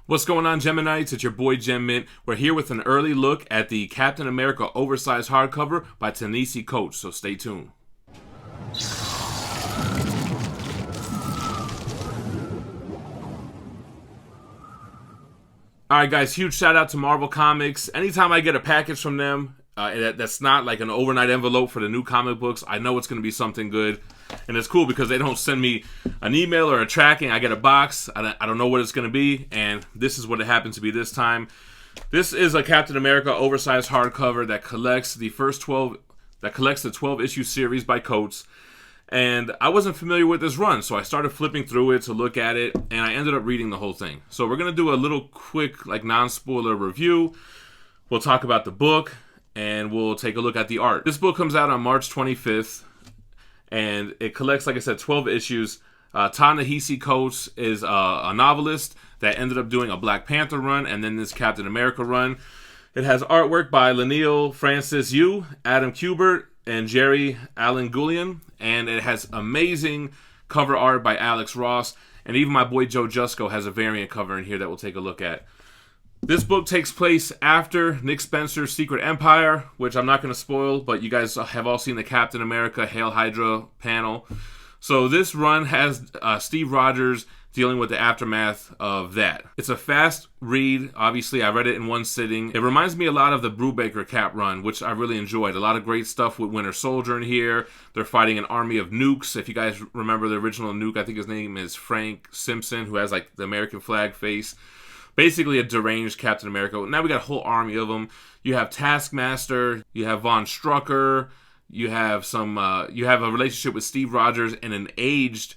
What's going on, Geminites? It's your boy Gem Mint. We're here with an early look at the Captain America oversized hardcover by Ta-Nehisi Coach, so stay tuned. Alright guys, huge shout out to Marvel Comics. Anytime I get a package from them that's not like an overnight envelope for the new comic books, I know it's going to be something good. And it's cool because they don't send me an email or a tracking. I get a box. I don't know what it's going to be, and this is what it happens to be this time. This is a Captain America oversized hardcover that collects the 12 issue series by Coates. And I wasn't familiar with this run, so I started flipping through it to look at it, and I ended up reading the whole thing. So we're going to do a little quick, like, non-spoiler review. We'll talk about the book, and we'll take a look at the art. This book comes out on March 25th, and it collects, like I said, 12 issues. Ta-Nehisi Coates is a novelist that ended up doing a Black Panther run, and then this Captain America run. It has artwork by Leinil Francis Yu, Adam Kubert, and Jerry Allen Gullion, and it has amazing cover art by Alex Ross, and even my boy Joe Jusko has a variant cover in here that we'll take a look at. This book takes place after Nick Spencer's Secret Empire, which I'm not going to spoil, but you guys have all seen the Captain America Hail Hydra panel. So this run has Steve Rogers dealing with the aftermath of that. It's a fast read. Obviously, I read it in one sitting. It reminds me a lot of the Brubaker Cap run, which I really enjoyed. A lot of great stuff with Winter Soldier in here. They're fighting an army of nukes. If you guys remember the original nuke, I think his name is Frank Simpson, who has like the American flag face. Basically a deranged Captain America. Now we got a whole army of them. You have Taskmaster. You have Von Strucker. You have you have a relationship with Steve Rogers and an aged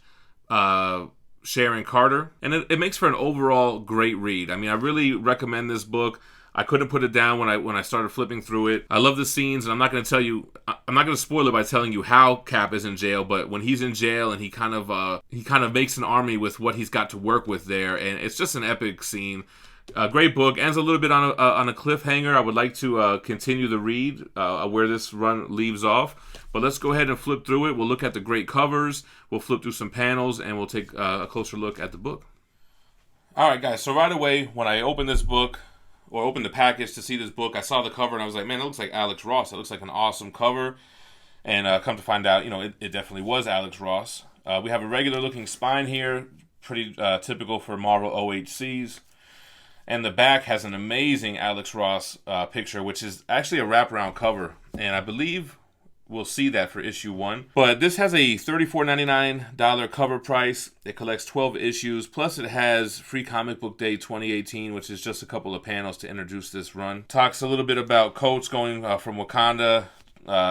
Sharon Carter, and it makes for an overall great read. I mean, I really recommend this book. I couldn't put it down when I started flipping through it. I love the scenes, and I'm not going to spoil it by telling you how Cap is in jail, but when he's in jail and he kind of makes an army with what he's got to work with there, and it's just an epic scene. Great book. Ends a little bit on a cliffhanger. I would like to continue the read where this run leaves off. But let's go ahead and flip through it. We'll look at the great covers. We'll flip through some panels, and we'll take a closer look at the book. All right, guys. So right away, when I opened this book, or opened the package to see this book, I saw the cover, and I was like, man, it looks like Alex Ross. It looks like an awesome cover. And come to find out, it definitely was Alex Ross. We have a regular-looking spine here, pretty typical for Marvel OHCs. And the back has an amazing Alex Ross picture, which is actually a wraparound cover. And I believe we'll see that for issue 1. But this has a $34.99 cover price. It collects 12 issues. Plus it has Free Comic Book Day 2018, which is just a couple of panels to introduce this run. Talks a little bit about Coates going from Wakanda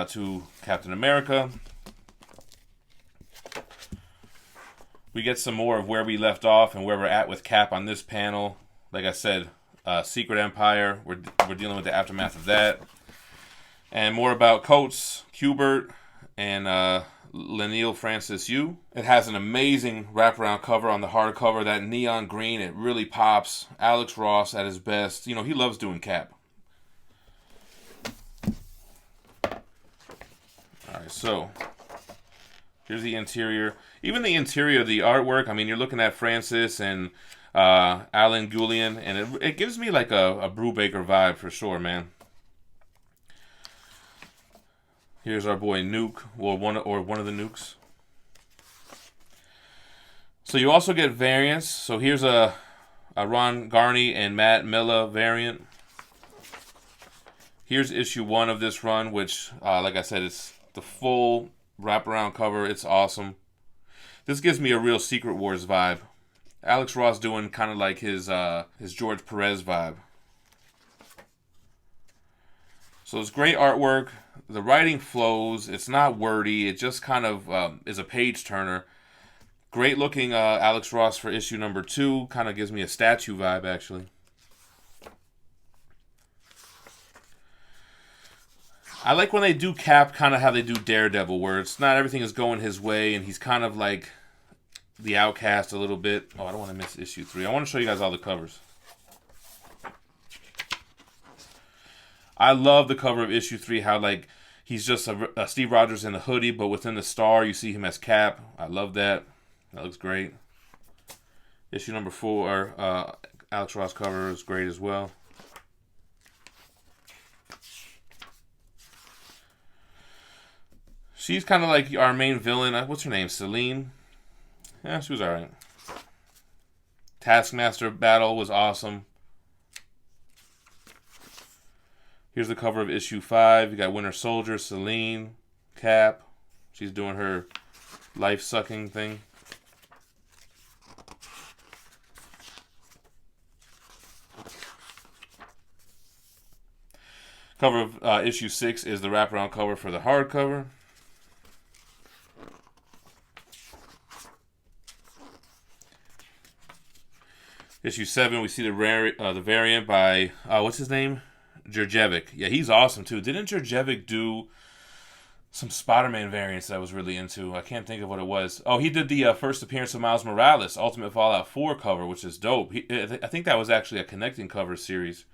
to Captain America. We get some more of where we left off and where we're at with Cap on this panel. Like I said, Secret Empire, we're dealing with the aftermath of that. And more about Coates, Kubert, and Leinil Francis Yu. It has an amazing wraparound cover on the hardcover. That neon green, it really pops. Alex Ross at his best. He loves doing Cap. Alright, so here's the interior. Even the interior, the artwork, I mean, you're looking at Francis and Alan Gullion, and it gives me like a Brubaker vibe for sure, man. Here's our boy Nuke, or one of the nukes. So you also get variants. So here's a Ron Garney and Matt Milla variant. Here's issue 1 of this run, which, like I said, it's the full wraparound cover. It's awesome. This gives me a real Secret Wars vibe. Alex Ross doing kind of like his George Perez vibe. So it's great artwork. The writing flows. It's not wordy. It just kind of is a page turner. Great looking Alex Ross for issue number 2. Kind of gives me a statue vibe, actually. I like when they do Cap kind of how they do Daredevil, where it's not everything is going his way, and he's kind of like the outcast a little bit. Oh, I don't want to miss issue 3. I want to show you guys all the covers. I love the cover of issue 3, how like he's just a Steve Rogers in a hoodie, but within the star you see him as Cap. I love that. That looks great. Issue number 4, Alex Ross cover is great as well. She's kind of like our main villain. What's her name? Celine? Yeah, she was alright. Taskmaster battle was awesome. Here's the cover of issue 5. You got Winter Soldier, Celine, Cap. She's doing her life-sucking thing. Cover of issue 6 is the wraparound cover for the hardcover. Issue 7, we see the variant by, what's his name? Djurjevic. Yeah, he's awesome, too. Didn't Djurjevic do some Spider-Man variants that I was really into? I can't think of what it was. Oh, he did the first appearance of Miles Morales, Ultimate Fallout 4 cover, which is dope. I think that was actually a connecting cover series.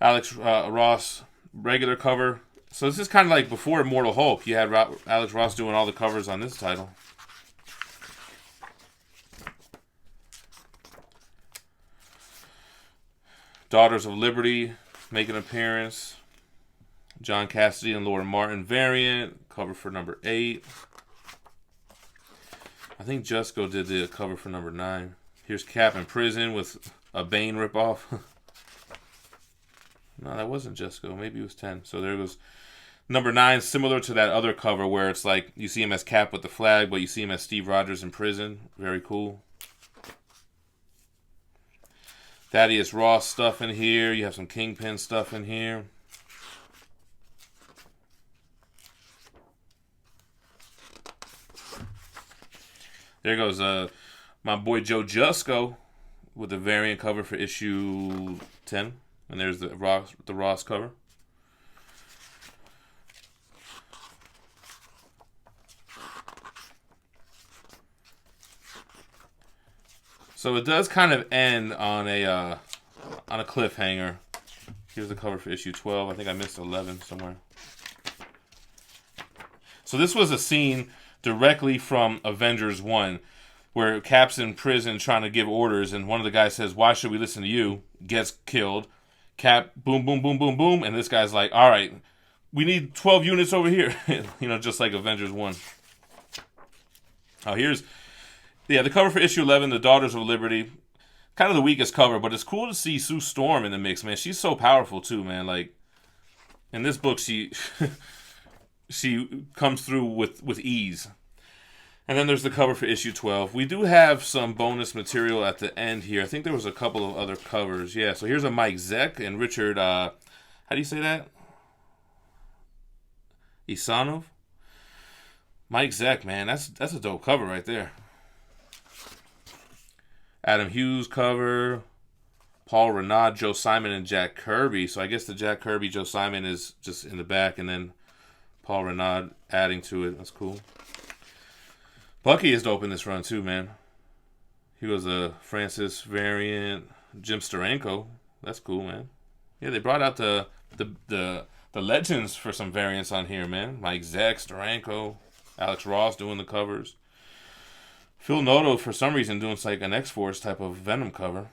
Alex Ross, regular cover. So this is kind of like before Immortal Hulk. You had Alex Ross doing all the covers on this title. Daughters of Liberty make an appearance. John Cassidy and Laura Martin variant. Cover for number 8. I think Jusko did the cover for number 9. Here's Cap in prison with a Bane ripoff. No, that wasn't Jusko. Maybe it was 10. So there goes number 9, similar to that other cover where it's like you see him as Cap with the flag, but you see him as Steve Rogers in prison. Very cool. Thaddeus Ross stuff in here. You have some Kingpin stuff in here. There goes my boy Joe Jusko with the variant cover for issue 10. And there's the Ross cover. So it does kind of end on a cliffhanger. Here's the cover for issue 12. I think I missed 11 somewhere. So this was a scene directly from Avengers 1 where Cap's in prison trying to give orders, and one of the guys says, "Why should we listen to you?" Gets killed. Cap, boom, boom, boom, boom, boom, and this guy's like, "All right, we need 12 units over here." You know, just like Avengers 1. Oh, here's... Yeah, the cover for issue 11, The Daughters of Liberty. Kind of the weakest cover, but it's cool to see Sue Storm in the mix, man. She's so powerful, too, man. Like, in this book, she she comes through with ease. And then there's the cover for issue 12. We do have some bonus material at the end here. I think there was a couple of other covers. Yeah, so here's a Mike Zeck and Richard, how do you say that? Isanov? Mike Zeck, man, that's a dope cover right there. Adam Hughes cover, Paul Renaud, Joe Simon, and Jack Kirby. So I guess the Jack Kirby, Joe Simon is just in the back, and then Paul Renaud adding to it. That's cool. Bucky is dope in this run too, man. He was a Francis variant. Jim Steranko. That's cool, man. Yeah, they brought out the legends for some variants on here, man. Mike Zeck, Steranko, Alex Ross doing the covers. Phil Noto, for some reason, doing like an X-Force type of Venom cover.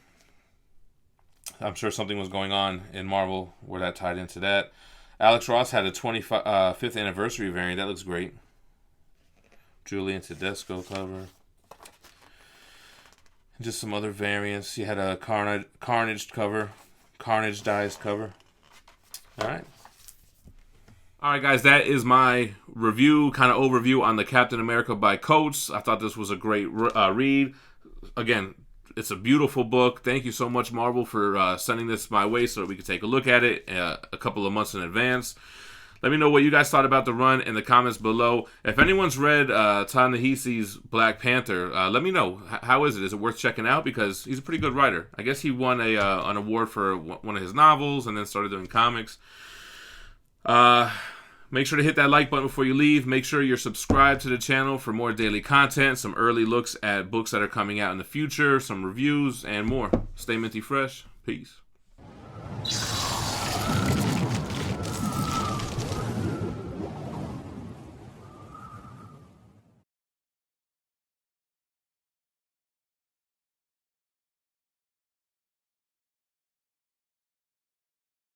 I'm sure something was going on in Marvel where that tied into that. Alex Ross had a 25th anniversary variant. That looks great. Julian Tedesco cover. And just some other variants. You had a Carnage cover. Carnage Dies cover. Alright. Alright, guys, that is my review, kind of overview on the Captain America by Coates. I thought this was a great read. Again, it's a beautiful book. Thank you so much, Marvel, for sending this my way so that we could take a look at it a couple of months in advance. Let me know what you guys thought about the run in the comments below. If anyone's read Ta-Nehisi's Black Panther, let me know. How is it? Is it worth checking out? Because he's a pretty good writer. I guess he won an award for one of his novels and then started doing comics. Make sure to hit that like button before you leave. Make sure you're subscribed to the channel for more daily content, some early looks at books that are coming out in the future, some reviews, and more. Stay minty fresh. Peace.